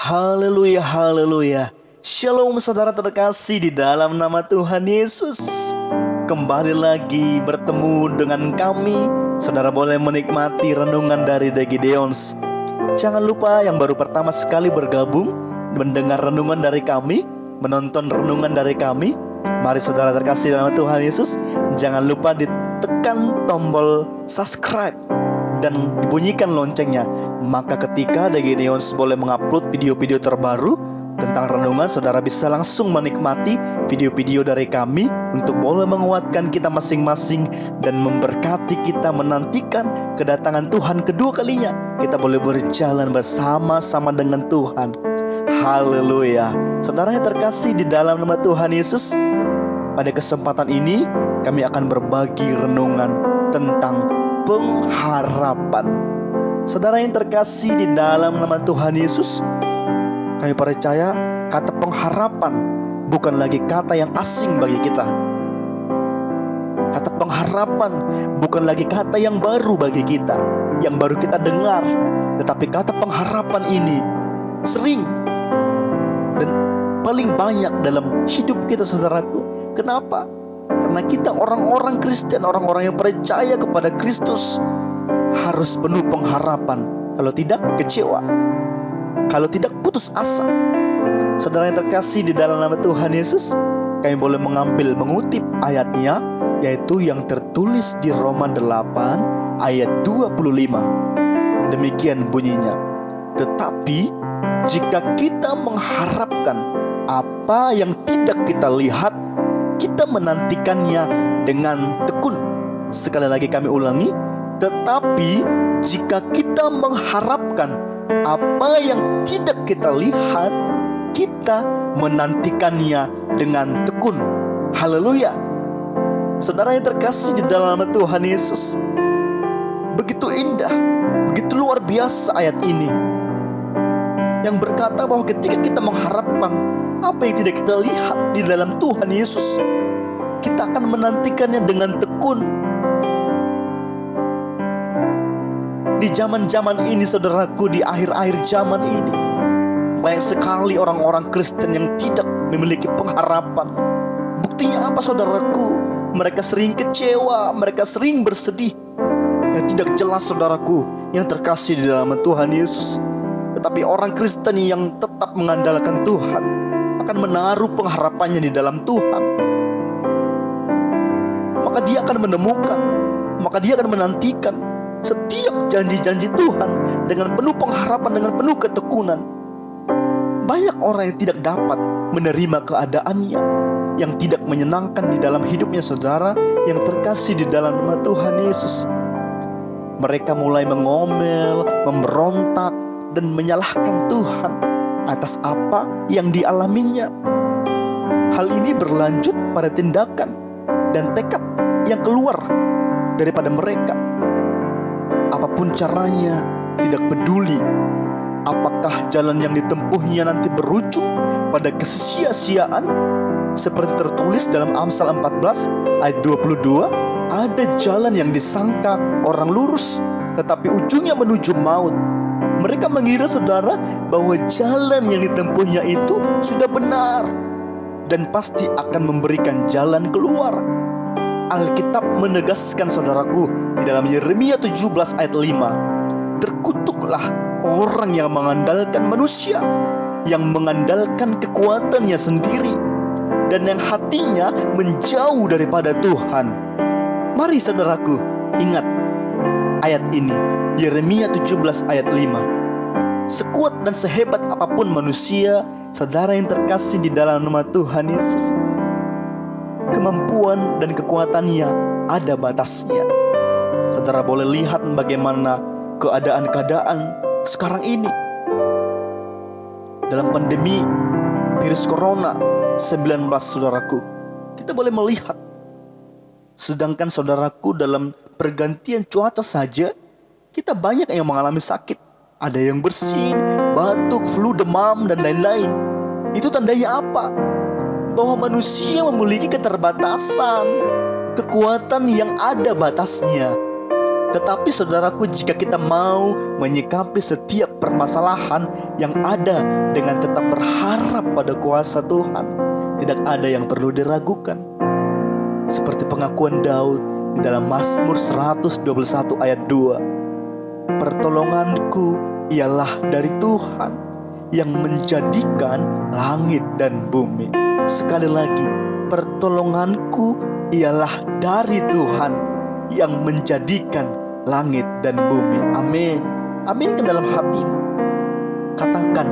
Haleluya, haleluya. Shalom saudara terkasih di dalam nama Tuhan Yesus. Kembali lagi bertemu dengan kami. Saudara boleh menikmati renungan dari The Gideons. Jangan lupa yang baru pertama sekali bergabung, mendengar renungan dari kami, menonton renungan dari kami. Mari saudara terkasih dalam Tuhan Yesus, jangan lupa ditekan tombol subscribe dan dibunyikan loncengnya. Maka ketika The Gideons boleh mengupload video-video terbaru tentang renungan, saudara bisa langsung menikmati video-video dari kami untuk boleh menguatkan kita masing-masing dan memberkati kita menantikan kedatangan Tuhan kedua kalinya. Kita boleh berjalan bersama-sama dengan Tuhan. Haleluya. Saudara yang terkasih di dalam nama Tuhan Yesus, pada kesempatan ini kami akan berbagi renungan tentang pengharapan. Saudara yang terkasih di dalam nama Tuhan Yesus, kami percaya kata pengharapan bukan lagi kata yang asing bagi kita. Kata pengharapan bukan lagi kata yang baru bagi kita, yang baru kita dengar. Tetapi kata pengharapan ini sering dan paling banyak dalam hidup kita, saudaraku. Kenapa? Karena kita orang-orang Kristen, orang-orang yang percaya kepada Kristus harus penuh pengharapan. Kalau tidak, kecewa. Kalau tidak, putus asa. Saudara yang terkasih di dalam nama Tuhan Yesus, kami boleh mengutip ayatnya, yaitu yang tertulis di Roma 8 ayat 25. Demikian bunyinya. Tetapi jika kita mengharapkan apa yang tidak kita lihat, kita menantikannya dengan tekun. Sekali lagi kami ulangi. Tetapi jika kita mengharapkan apa yang tidak kita lihat, kita menantikannya dengan tekun. Haleluya. Saudara yang terkasih di dalam nama Tuhan Yesus, begitu indah, begitu luar biasa ayat ini, yang berkata bahwa ketika kita mengharapkan apa yang tidak kita lihat di dalam Tuhan Yesus, kita akan menantikannya dengan tekun. Di zaman-zaman ini, saudaraku, di akhir-akhir zaman ini, banyak sekali orang-orang Kristen yang tidak memiliki pengharapan. Buktinya apa, saudaraku? Mereka sering kecewa, mereka sering bersedih. Yang tidak jelas, saudaraku, yang terkasih di dalam Tuhan Yesus. Tetapi orang Kristen yang tetap mengandalkan Tuhan akan menaruh pengharapannya di dalam Tuhan. Maka dia akan menemukan, maka dia akan menantikan setiap janji-janji Tuhan dengan penuh pengharapan, dengan penuh ketekunan. Banyak orang yang tidak dapat menerima keadaannya yang tidak menyenangkan di dalam hidupnya, saudara yang terkasih di dalam nama Tuhan Yesus. Mereka mulai mengomel, memberontak, dan menyalahkan Tuhan atas apa yang dialaminya. Hal ini berlanjut pada tindakan dan tekad yang keluar daripada mereka. Apapun caranya, tidak peduli apakah jalan yang ditempuhnya nanti berujung pada kesia-siaan. Seperti tertulis dalam Amsal 14 ayat 22, ada jalan yang disangka orang lurus, tetapi ujungnya menuju maut. Mereka mengira, saudara, bahwa jalan yang ditempuhnya itu sudah benar dan pasti akan memberikan jalan keluar. Alkitab menegaskan, saudaraku, di dalam Yeremia 17 ayat 5, terkutuklah orang yang mengandalkan manusia, yang mengandalkan kekuatannya sendiri, dan yang hatinya menjauh daripada Tuhan. Mari, saudaraku, ingat ayat ini, Yeremia 17 ayat 5. Sekuat dan sehebat apapun manusia, saudara yang terkasih di dalam nama Tuhan Yesus, kemampuan dan kekuatannya ada batasnya. Saudara boleh lihat bagaimana keadaan-keadaan sekarang ini dalam pandemi virus corona 19, saudaraku. Kita boleh melihat, sedangkan saudaraku, dalam pergantian cuaca saja kita banyak yang mengalami sakit. Ada yang bersin, batuk, flu, demam, dan lain-lain. Itu tandanya apa? Bahwa manusia memiliki keterbatasan, kekuatan yang ada batasnya. Tetapi saudaraku, jika kita mau menyikapi setiap permasalahan yang ada dengan tetap berharap pada kuasa Tuhan, tidak ada yang perlu diragukan. Seperti pengakuan Daud di dalam Mazmur 121 ayat 2. Pertolonganku ialah dari Tuhan yang menjadikan langit dan bumi. Sekali lagi, pertolonganku ialah dari Tuhan yang menjadikan langit dan bumi. Amin. Aminkan dalam hatimu. Katakan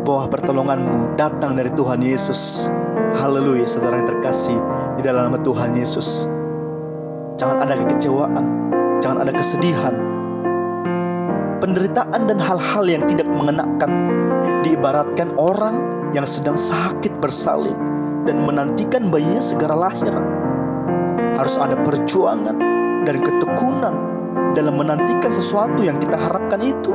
bahwa pertolonganmu datang dari Tuhan Yesus. Haleluya, saudara yang terkasih di dalam nama Tuhan Yesus. Jangan ada kekecewaan, jangan ada kesedihan, penderitaan dan hal-hal yang tidak mengenakan. Diibaratkan orang yang sedang sakit bersalin dan menantikan bayinya segera lahir. Harus ada perjuangan dan ketekunan dalam menantikan sesuatu yang kita harapkan itu.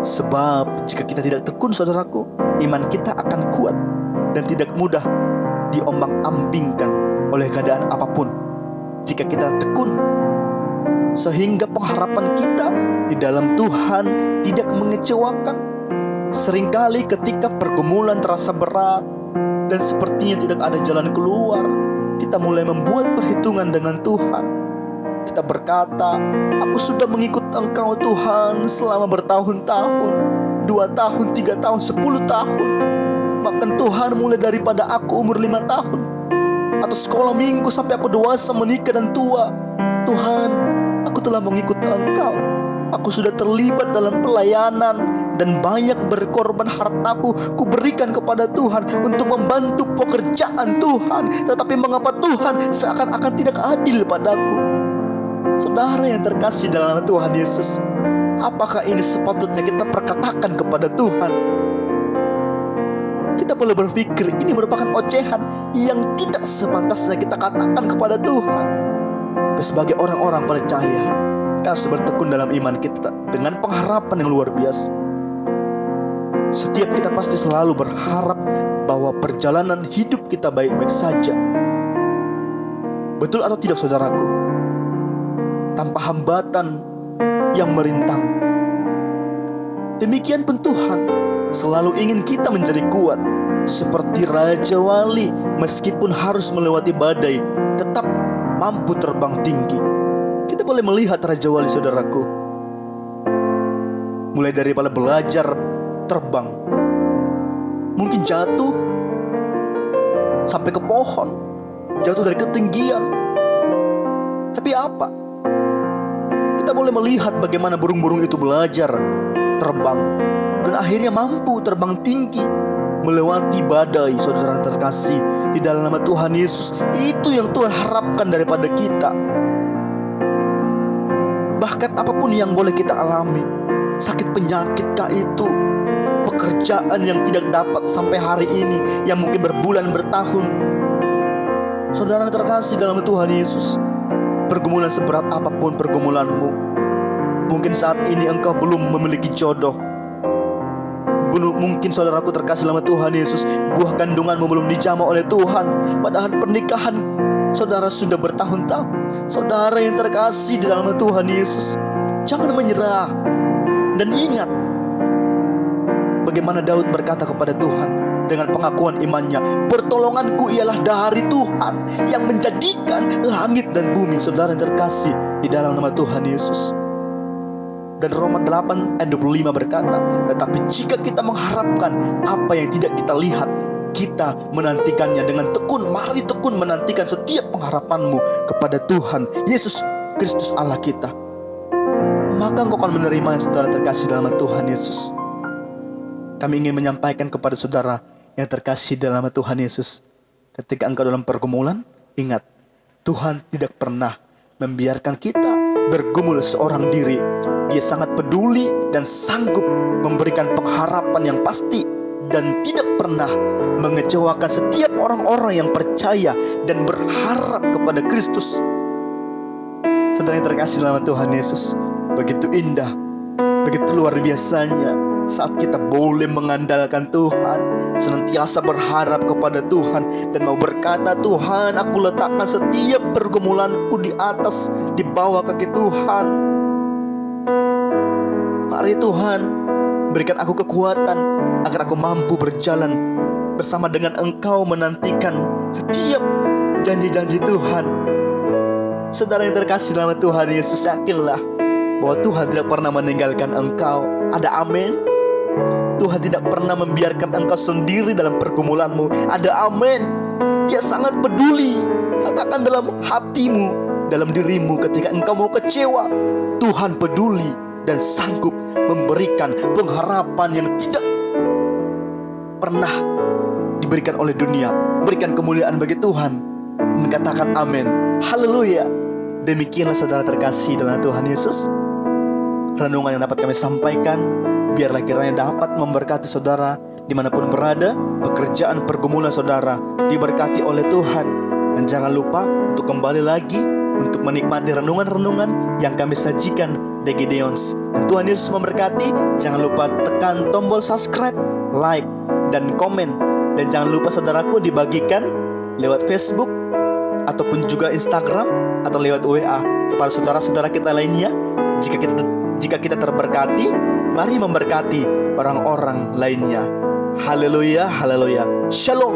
Sebab jika kita tidak tekun, saudaraku, iman kita akan kuat dan tidak mudah diombang-ambingkan oleh keadaan apapun. Jika kita tekun, sehingga pengharapan kita di dalam Tuhan tidak mengecewakan. Seringkali ketika pergumulan terasa berat dan sepertinya tidak ada jalan keluar, kita mulai membuat perhitungan dengan Tuhan. Kita berkata, aku sudah mengikut Engkau Tuhan selama bertahun-tahun, 2 tahun, 3 tahun, 10 tahun. Bahkan Tuhan mulai daripada aku umur 5 tahun, atau sekolah minggu sampai aku dewasa, menikah dan tua. Tuhan, aku telah mengikut Engkau. Aku sudah terlibat dalam pelayanan dan banyak berkorban hartaku kuberikan kepada Tuhan untuk membantu pekerjaan Tuhan. Tetapi mengapa Tuhan seakan-akan tidak adil padaku? Saudara yang terkasih dalam Tuhan Yesus, apakah ini sepatutnya kita perkatakan kepada Tuhan? Kita boleh berpikir ini merupakan ocehan yang tidak sepantasnya kita katakan kepada Tuhan. Tapi sebagai orang-orang percaya, kita harus bertekun dalam iman kita dengan pengharapan yang luar biasa. Setiap kita pasti selalu berharap bahwa perjalanan hidup kita baik-baik saja. Betul atau tidak, saudaraku? Tanpa hambatan yang merintang. Demikian pun Tuhan selalu ingin kita menjadi kuat seperti Raja Wali. Meskipun harus melewati badai, tetap mampu terbang tinggi. Kita boleh melihat Raja Wali, saudaraku, mulai daripada belajar terbang, mungkin jatuh sampai ke pohon, jatuh dari ketinggian. Tapi apa? Kita boleh melihat bagaimana burung-burung itu belajar terbang dan akhirnya mampu terbang tinggi melewati badai. Saudara terkasih di dalam nama Tuhan Yesus, itu yang Tuhan harapkan daripada kita. Bahkan apapun yang boleh kita alami, sakit penyakit kah itu, pekerjaan yang tidak dapat sampai hari ini, yang mungkin berbulan bertahun. Saudara terkasih dalam Tuhan Yesus, pergumulan seberat apapun pergumulanmu, mungkin saat ini engkau belum memiliki jodoh. Mungkin saudaraku terkasih dalam Tuhan Yesus, buah kandunganmu belum dijamah oleh Tuhan, padahal pernikahan saudara sudah bertahun-tahun. Saudara yang terkasih di dalam Tuhan Yesus, jangan menyerah. Dan ingat bagaimana Daud berkata kepada Tuhan dengan pengakuan imannya, pertolonganku ialah dari Tuhan yang menjadikan langit dan bumi. Saudara yang terkasih di dalam nama Tuhan Yesus. Dan Roma 8 ayat 25 berkata, tetapi jika kita mengharapkan apa yang tidak kita lihat, kita menantikannya dengan tekun. Mari tekun menantikan setiap pengharapanmu kepada Tuhan Yesus Kristus Allah kita. Maka engkau akan menerima, saudara terkasih dalam Tuhan Yesus. Kami ingin menyampaikan kepada saudara yang terkasih dalam Tuhan Yesus, ketika engkau dalam pergumulan, ingat, Tuhan tidak pernah membiarkan kita bergumul seorang diri. Dia sangat peduli dan sanggup memberikan pengharapan yang pasti dan tidak pernah mengecewakan setiap orang-orang yang percaya dan berharap kepada Kristus. Saudara yang terkasih dalam Tuhan Yesus, begitu indah, begitu luar biasanya saat kita boleh mengandalkan Tuhan, senantiasa berharap kepada Tuhan, dan mau berkata, Tuhan, aku letakkan setiap pergumulanku di atas, di bawah kaki Tuhan. Mari Tuhan, berikan aku kekuatan agar aku mampu berjalan bersama dengan Engkau, menantikan setiap janji-janji Tuhan. Saudara yang terkasih dalam Tuhan Yesus, yakinlah bahwa Tuhan tidak pernah meninggalkan engkau. Ada amin? Tuhan tidak pernah membiarkan engkau sendiri dalam pergumulanmu. Ada amin? Dia sangat peduli. Katakan dalam hatimu, dalam dirimu, ketika engkau mau kecewa, Tuhan peduli dan sanggup memberikan pengharapan yang tidak pernah diberikan oleh dunia. Berikan kemuliaan bagi Tuhan dan katakan amin. Haleluya. Demikianlah saudara terkasih dalam Tuhan Yesus, renungan yang dapat kami sampaikan. Biarlah kiranya dapat memberkati saudara dimanapun berada. Pekerjaan pergumulan saudara diberkati oleh Tuhan. Dan jangan lupa untuk kembali lagi untuk menikmati renungan-renungan yang kami sajikan di Gideons. Dan Tuhan Yesus memberkati. Jangan lupa tekan tombol subscribe, like, dan komen. Dan jangan lupa saudaraku dibagikan lewat Facebook ataupun juga Instagram atau lewat WA kepada saudara-saudara kita lainnya. Jika kita terberkati, mari memberkati orang-orang lainnya. Haleluya, haleluya. Shalom.